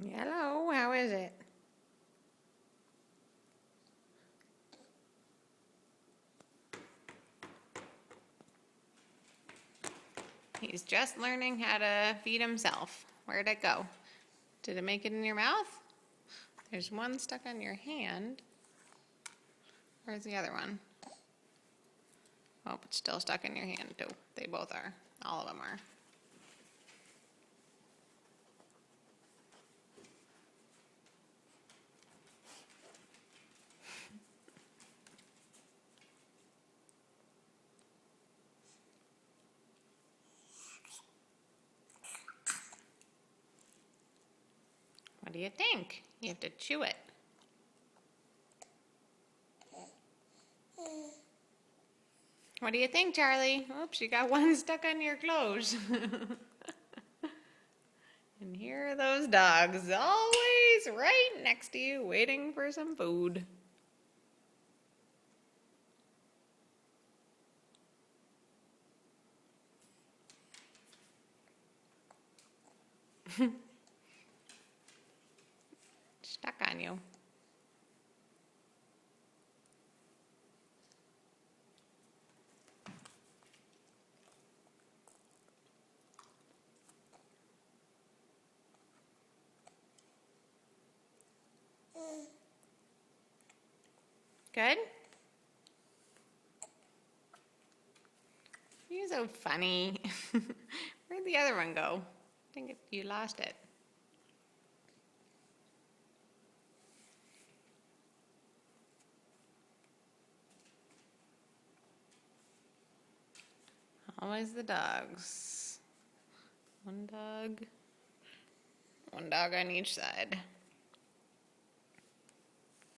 Hello, how is it? He's just learning how to feed himself. Where'd it go? Did it make it in your mouth? There's one stuck on your hand. Where's the other one? Oh, it's still stuck in your hand too. They both are. All of them are. What do you think? You have to chew it. What do you think, Charlie? Oops, you got one stuck on your clothes. And here are those dogs, always right next to you, waiting for some food. Stuck on you. Good? You're so funny. Where'd the other one go? I think you lost it. Always the dogs. One dog on each side.